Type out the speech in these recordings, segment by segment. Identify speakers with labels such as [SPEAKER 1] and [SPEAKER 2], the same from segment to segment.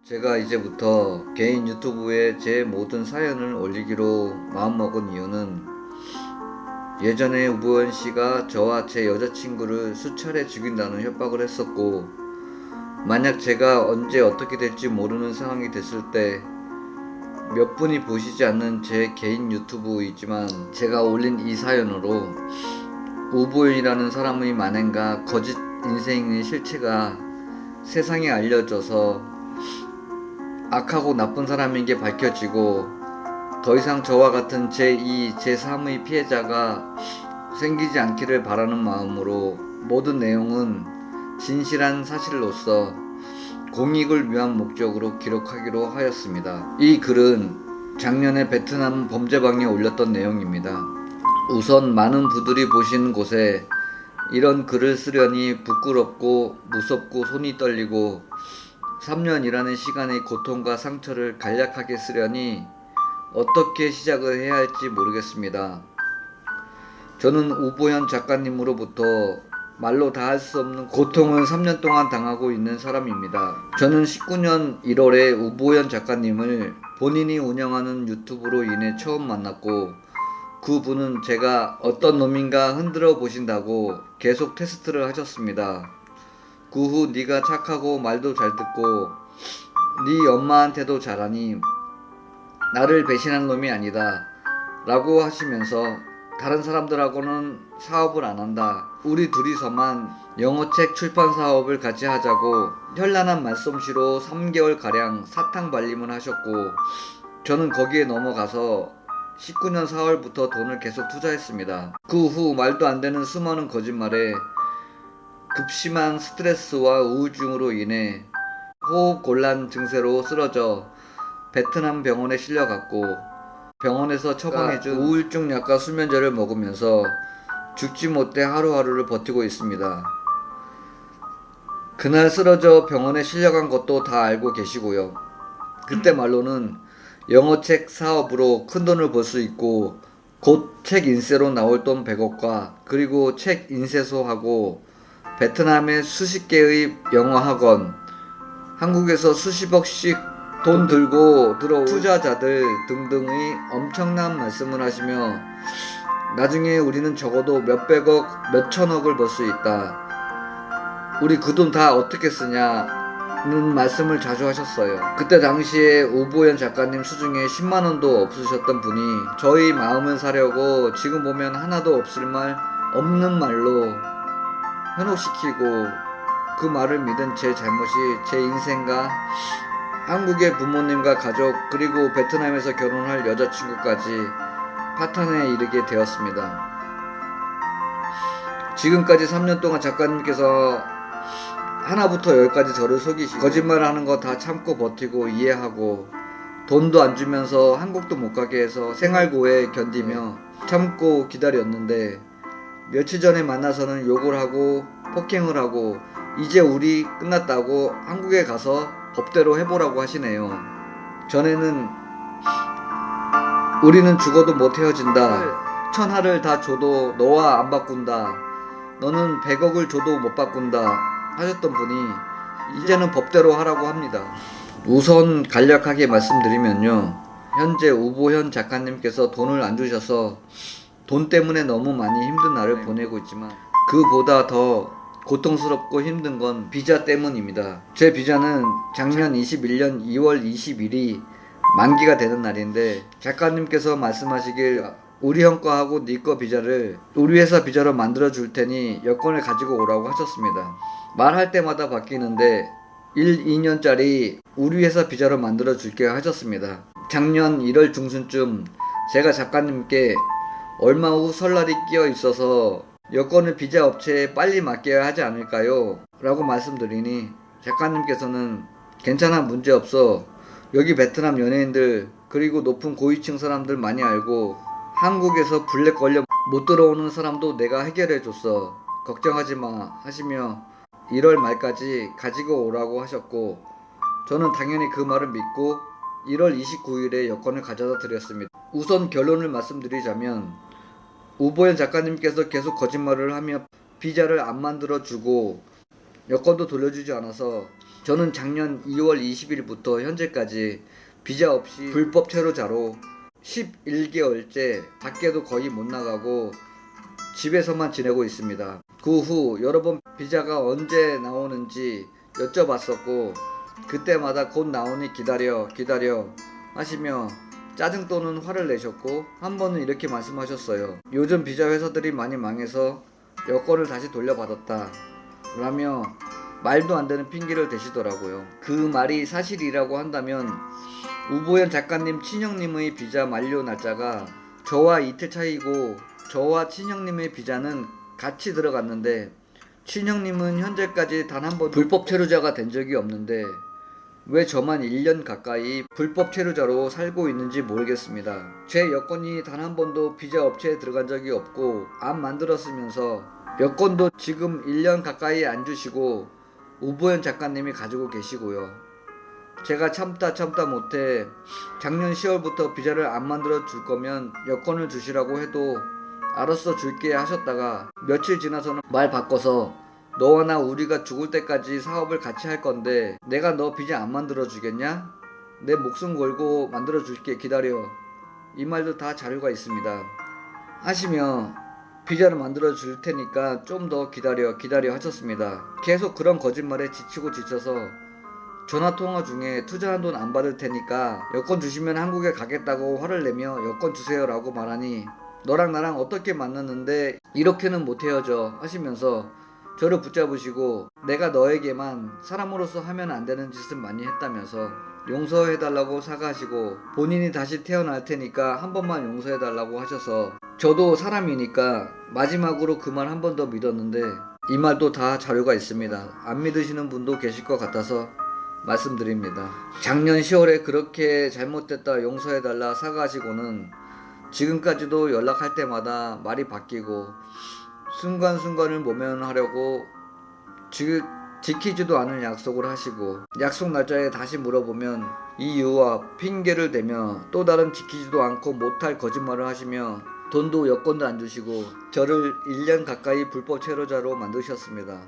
[SPEAKER 1] 제가 이제부터 개인 유튜브에 제 모든 사연을 올리기로 마음먹은 이유는 예전에 우보현 씨가 저와 제 여자친구를 수차례 죽인다는 협박을 했었고, 만약 제가 언제 어떻게 될지 모르는 상황이 됐을 때 몇 분이 보시지 않는 제 개인 유튜브이지만 제가 올린 이 사연으로 우보현이라는 사람의 만행과 거짓 인생의 실체가 세상에 알려져서 악하고 나쁜 사람인 게 밝혀지고 더 이상 저와 같은 제2, 제3의 피해자가 생기지 않기를 바라는 마음으로 모든 내용은 진실한 사실로서 공익을 위한 목적으로 기록하기로 하였습니다. 이 글은 작년에 베트남 범죄방에 올렸던 내용입니다. 우선 많은 분들이 보시는 곳에 이런 글을 쓰려니 부끄럽고 무섭고 손이 떨리고 3년이라는 시간의 고통과 상처를 간략하게 쓰려니 어떻게 시작을 해야 할지 모르겠습니다. 저는 우보현 작가님으로부터 말로 다 할 수 없는 고통을 3년 동안 당하고 있는 사람입니다. 저는 19년 1월에 우보현 작가님을 본인이 운영하는 유튜브로 인해 처음 만났고, 그분은 제가 어떤 놈인가 흔들어 보신다고 계속 테스트를 하셨습니다. 그 후 네가 착하고 말도 잘 듣고 네 엄마한테도 잘하니 나를 배신한 놈이 아니다 라고 하시면서 다른 사람들하고는 사업을 안 한다, 우리 둘이서만 영어책 출판 사업을 같이 하자고 현란한 말솜씨로 3개월가량 사탕 발림을 하셨고, 저는 거기에 넘어가서 19년 4월부터 돈을 계속 투자했습니다. 그 후 말도 안 되는 수많은 거짓말에 급심한 스트레스와 우울증으로 인해 호흡곤란 증세로 쓰러져 베트남 병원에 실려갔고, 병원에서 처방해준 우울증 약과 수면제를 먹으면서 죽지 못해 하루하루를 버티고 있습니다. 그날 쓰러져 병원에 실려간 것도 다 알고 계시고요. 그때 말로는 영어책 사업으로 큰돈을 벌 수 있고 곧 책 인쇄로 나올 돈 100억과 그리고 책 인쇄소하고 베트남의 수십 개의 영어 학원, 한국에서 수십억씩 돈 들고 들어온 투자자들 등등의 엄청난 말씀을 하시며 나중에 우리는 적어도 몇백억, 몇천억을 벌 수 있다, 우리 그 돈 다 어떻게 쓰냐는 말씀을 자주 하셨어요. 그때 당시에 우보현 작가님 수중에 10만원도 없으셨던 분이 저희 마음을 사려고 지금 보면 하나도 없는 말로 현혹시키고, 그 말을 믿은 제 잘못이 제 인생과 한국의 부모님과 가족 그리고 베트남에서 결혼할 여자친구까지 파탄에 이르게 되었습니다. 지금까지 3년 동안 작가님께서 하나부터 열까지 저를 속이시고 거짓말을 하는 거 다 참고 버티고 이해하고 돈도 안 주면서 한국도 못 가게 해서 생활고에 견디며 참고 기다렸는데, 며칠 전에 만나서는 욕을 하고 폭행을 하고 이제 우리 끝났다고 한국에 가서 법대로 해보라고 하시네요. 전에는 우리는 죽어도 못 헤어진다, 천하를 다 줘도 너와 안 바꾼다, 너는 100억을 줘도 못 바꾼다 하셨던 분이 이제는 법대로 하라고 합니다. 우선 간략하게 말씀드리면요, 현재 우보현 작가님께서 돈을 안 주셔서 돈 때문에 너무 많이 힘든 날을 보내고 있지만 그보다 더 고통스럽고 힘든 건 비자 때문입니다. 제 비자는 작년 21년 2월 20일이 만기가 되는 날인데, 작가님께서 말씀하시길 우리 형 거하고 네 거 비자를 우리 회사 비자로 만들어 줄 테니 여권을 가지고 오라고 하셨습니다. 말할 때마다 바뀌는데 1, 2년짜리 우리 회사 비자로 만들어 줄게 하셨습니다. 작년 1월 중순쯤 제가 작가님께 얼마 후 설날이 끼어 있어서 여권을 비자 업체에 빨리 맡겨야 하지 않을까요? 라고 말씀드리니 작가님께서는 괜찮아, 문제없어, 여기 베트남 연예인들 그리고 높은 고위층 사람들 많이 알고 한국에서 블랙 걸려 못 들어오는 사람도 내가 해결해줬어, 걱정하지마 하시며 1월 말까지 가지고 오라고 하셨고, 저는 당연히 그 말을 믿고 1월 29일에 여권을 가져다 드렸습니다. 우선 결론을 말씀드리자면 우보현 작가님께서 계속 거짓말을 하며 비자를 안 만들어주고 여권도 돌려주지 않아서 저는 작년 2월 20일부터 현재까지 비자 없이 불법 체류자로 11개월째 밖에도 거의 못 나가고 집에서만 지내고 있습니다. 그 후 여러 번 비자가 언제 나오는지 여쭤봤었고 그때마다 곧 나오니 기다려 하시며 짜증 또는 화를 내셨고 한 번은 이렇게 말씀하셨어요. 요즘 비자 회사들이 많이 망해서 여권을 다시 돌려받았다 라며 말도 안 되는 핑계를 대시더라고요. 그 말이 사실이라고 한다면 우보현 작가님 친형님의 비자 만료 날짜가 저와 이틀 차이고 저와 친형님의 비자는 같이 들어갔는데 친형님은 현재까지 단 한 번 불법 체류자가 된 적이 없는데 왜 저만 1년 가까이 불법 체류자로 살고 있는지 모르겠습니다. 제 여권이 단 한 번도 비자 업체에 들어간 적이 없고 안 만들었으면서 여권도 지금 1년 가까이 안 주시고 우보현 작가님이 가지고 계시고요. 제가 참다 못해 작년 10월부터 비자를 안 만들어 줄 거면 여권을 주시라고 해도 알았어 줄게 하셨다가 며칠 지나서는 말 바꿔서 너와 나 우리가 죽을 때까지 사업을 같이 할 건데 내가 너 비자 안 만들어 주겠냐? 내 목숨 걸고 만들어 줄게 기다려. 이 말도 다 자료가 있습니다. 하시며 비자를 만들어 줄 테니까 좀 더 기다려 하셨습니다. 계속 그런 거짓말에 지치고 지쳐서 전화통화 중에 투자한 돈 안 받을 테니까 여권 주시면 한국에 가겠다고 화를 내며 여권 주세요 라고 말하니 너랑 나랑 어떻게 만났는데 이렇게는 못 헤어져 하시면서 저를 붙잡으시고 내가 너에게만 사람으로서 하면 안 되는 짓을 많이 했다면서 용서해달라고 사과하시고 본인이 다시 태어날 테니까 한 번만 용서해달라고 하셔서 저도 사람이니까 마지막으로 그 말 한 번 더 믿었는데 이 말도 다 자료가 있습니다. 안 믿으시는 분도 계실 것 같아서 말씀드립니다. 작년 10월에 그렇게 잘못됐다 용서해달라 사과하시고는 지금까지도 연락할 때마다 말이 바뀌고 순간순간을 모면하려고 지키지도 않을 약속을 하시고 약속 날짜에 다시 물어보면 이유와 핑계를 대며 또 다른 지키지도 않고 못할 거짓말을 하시며 돈도 여권도 안 주시고 저를 1년 가까이 불법 체류자로 만드셨습니다.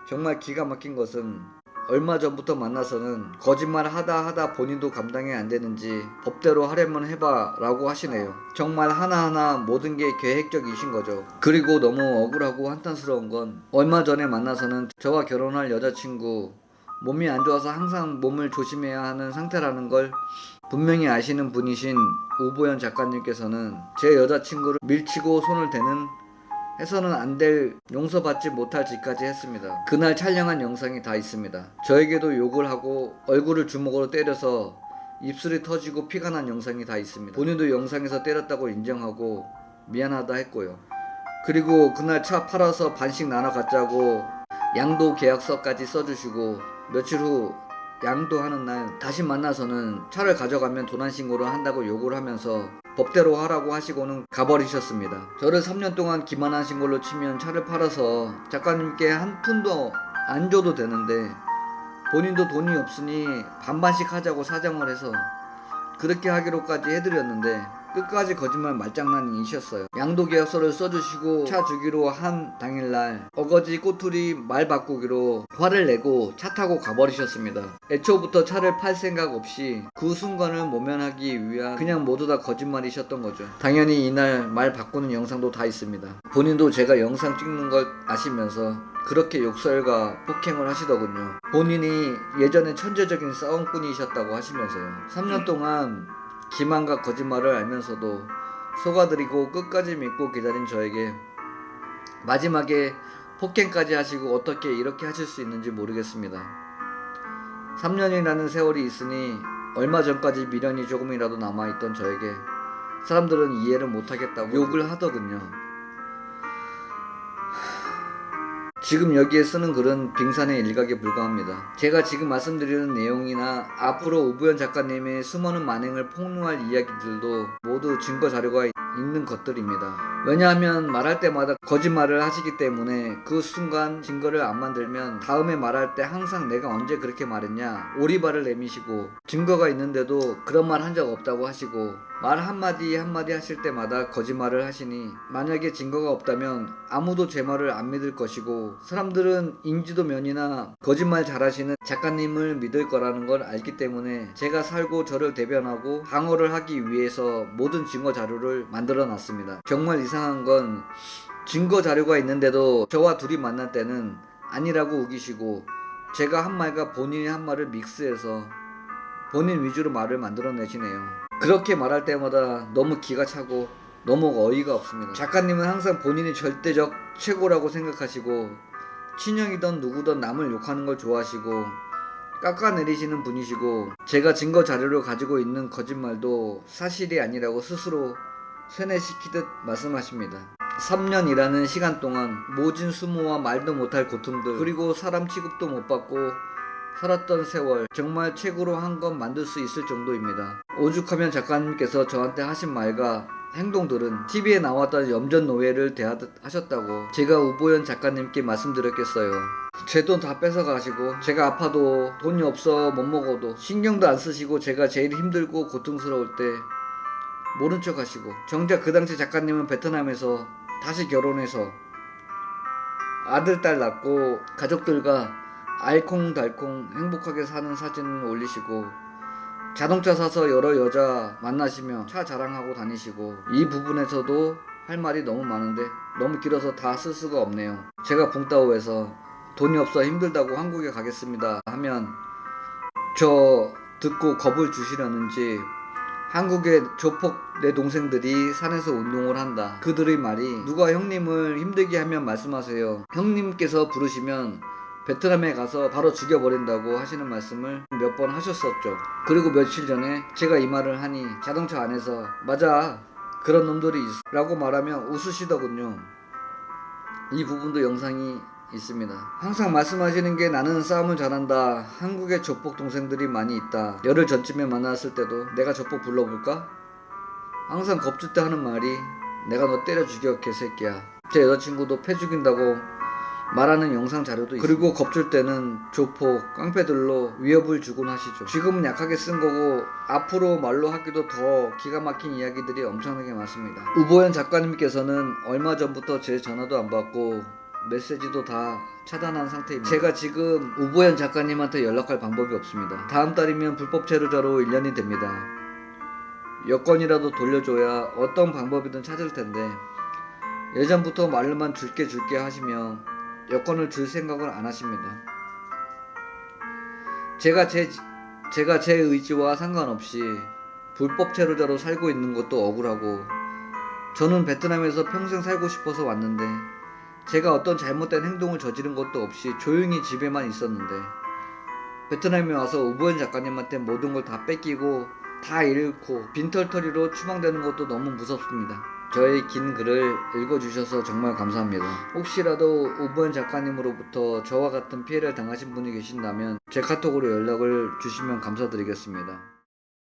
[SPEAKER 1] 정말 기가 막힌 것은 얼마 전부터 만나서는 거짓말 하다 본인도 감당이 안 되는지 법대로 하려면 해봐 라고 하시네요. 정말 하나하나 모든 게 계획적이신 거죠. 그리고 너무 억울하고 한탄스러운 건 얼마 전에 만나서는 저와 결혼할 여자친구 몸이 안 좋아서 항상 몸을 조심해야 하는 상태라는 걸 분명히 아시는 분이신 우보현 작가님께서는 제 여자친구를 밀치고 손을 대는 해서는 안 될 용서받지 못할 짓까지 했습니다. 그날 촬영한 영상이 다 있습니다. 저에게도 욕을 하고 얼굴을 주먹으로 때려서 입술이 터지고 피가 난 영상이 다 있습니다. 본인도 영상에서 때렸다고 인정하고 미안하다 했고요. 그리고 그날 차 팔아서 반씩 나눠 갖자고 양도 계약서까지 써주시고 며칠 후 양도하는 날 다시 만나서는 차를 가져가면 도난신고를 한다고 욕을 하면서 법대로 하라고 하시고는 가버리셨습니다. 저를 3년 동안 기만하신 걸로 치면 차를 팔아서 작가님께 한 푼도 안 줘도 되는데 본인도 돈이 없으니 반반씩 하자고 사정을 해서 그렇게 하기로까지 해드렸는데 끝까지 거짓말 말장난이셨어요. 양도계약서를 써주시고 차 주기로 한 당일날 어거지 꼬투리 말 바꾸기로 화를 내고 차 타고 가버리셨습니다. 애초부터 차를 팔 생각 없이 그 순간을 모면하기 위한 그냥 모두 다 거짓말이셨던 거죠. 당연히 이날 말 바꾸는 영상도 다 있습니다. 본인도 제가 영상 찍는 걸 아시면서 그렇게 욕설과 폭행을 하시더군요. 본인이 예전에 천재적인 싸움꾼이셨다고 하시면서요. 3년 동안 기만과 거짓말을 알면서도 속아드리고 끝까지 믿고 기다린 저에게 마지막에 폭행까지 하시고 어떻게 이렇게 하실 수 있는지 모르겠습니다. 3년이라는 세월이 있으니 얼마 전까지 미련이 조금이라도 남아있던 저에게 사람들은 이해를 못하겠다고 욕을 하더군요. 지금 여기에 쓰는 글은 빙산의 일각에 불과합니다. 제가 지금 말씀드리는 내용이나 앞으로 우보현 작가님의 수많은 만행을 폭로할 이야기들도 모두 증거 자료가 있는 것들입니다. 왜냐하면 말할 때마다 거짓말을 하시기 때문에 그 순간 증거를 안 만들면 다음에 말할 때 항상 내가 언제 그렇게 말했냐 오리발을 내미시고 증거가 있는데도 그런 말 한 적 없다고 하시고 말 한마디 한마디 하실 때마다 거짓말을 하시니 만약에 증거가 없다면 아무도 제 말을 안 믿을 것이고 사람들은 인지도 면이나 거짓말 잘하시는 작가님을 믿을 거라는 걸 알기 때문에 제가 살고 저를 대변하고 방어를 하기 위해서 모든 증거 자료를 만들어 놨습니다. 정말 이상한 건 증거 자료가 있는데도 저와 둘이 만날 때는 아니라고 우기시고 제가 한 말과 본인이 한 말을 믹스해서 본인 위주로 말을 만들어내시네요. 그렇게 말할 때마다 너무 기가 차고 너무 어이가 없습니다. 작가님은 항상 본인이 절대적 최고라고 생각하시고 친형이든 누구든 남을 욕하는 걸 좋아하시고 깎아내리시는 분이시고 제가 증거 자료를 가지고 있는 거짓말도 사실이 아니라고 스스로 세뇌시키듯 말씀하십니다. 3년이라는 시간 동안 모진 수모와 말도 못할 고통들 그리고 사람 취급도 못 받고 살았던 세월 정말 최고로 한 건 만들 수 있을 정도입니다. 오죽하면 작가님께서 저한테 하신 말과 행동들은 TV에 나왔던 염전 노예를 대하듯 하셨다고 제가 우보현 작가님께 말씀드렸겠어요. 제 돈 다 뺏어가시고 제가 아파도 돈이 없어 못 먹어도 신경도 안 쓰시고 제가 제일 힘들고 고통스러울 때 모른 척 하시고 정작 그 당시 작가님은 베트남에서 다시 결혼해서 아들 딸 낳고 가족들과 알콩달콩 행복하게 사는 사진을 올리시고 자동차 사서 여러 여자 만나시며 차 자랑하고 다니시고 이 부분에서도 할 말이 너무 많은데 너무 길어서 다 쓸 수가 없네요. 제가 붕따오에서 돈이 없어 힘들다고 한국에 가겠습니다 하면 저 듣고 겁을 주시려는지 한국의 조폭 내 동생들이 산에서 운동을 한다. 그들의 말이 누가 형님을 힘들게 하면 말씀하세요. 형님께서 부르시면 베트남에 가서 바로 죽여버린다고 하시는 말씀을 몇 번 하셨었죠. 그리고 며칠 전에 제가 이 말을 하니 자동차 안에서 맞아 그런 놈들이 있어 라고 말하면 웃으시더군요. 이 부분도 영상이 있습니다. 항상 말씀하시는 게 나는 싸움을 잘한다. 한국에 조폭 동생들이 많이 있다. 열흘 전쯤에 만났을 때도 내가 조폭 불러볼까? 항상 겁줄 때 하는 말이 내가 너 때려 죽여 개새끼야. 제 여자친구도 패 죽인다고 말하는 영상 자료도 있습니다. 그리고 겁줄 때는 조폭, 깡패들로 위협을 주곤 하시죠. 지금은 약하게 쓴 거고 앞으로 말로 하기도 더 기가 막힌 이야기들이 엄청나게 많습니다. 우보현 작가님께서는 얼마 전부터 제 전화도 안 받고 메시지도 다 차단한 상태입니다. 제가 지금 우보현 작가님한테 연락할 방법이 없습니다. 다음 달이면 불법 체류자로 1년이 됩니다. 여권이라도 돌려줘야 어떤 방법이든 찾을 텐데 예전부터 말로만 줄게 하시며 여권을 줄 생각을 안 하십니다. 제가 제 의지와 상관없이 불법 체류자로 살고 있는 것도 억울하고 저는 베트남에서 평생 살고 싶어서 왔는데 제가 어떤 잘못된 행동을 저지른 것도 없이 조용히 집에만 있었는데 베트남에 와서 우보현 작가님한테 모든 걸 다 뺏기고 다 잃고 빈털터리로 추방되는 것도 너무 무섭습니다. 저의 긴 글을 읽어주셔서 정말 감사합니다. 혹시라도 우보현 작가님으로부터 저와 같은 피해를 당하신 분이 계신다면 제 카톡으로 연락을 주시면 감사드리겠습니다.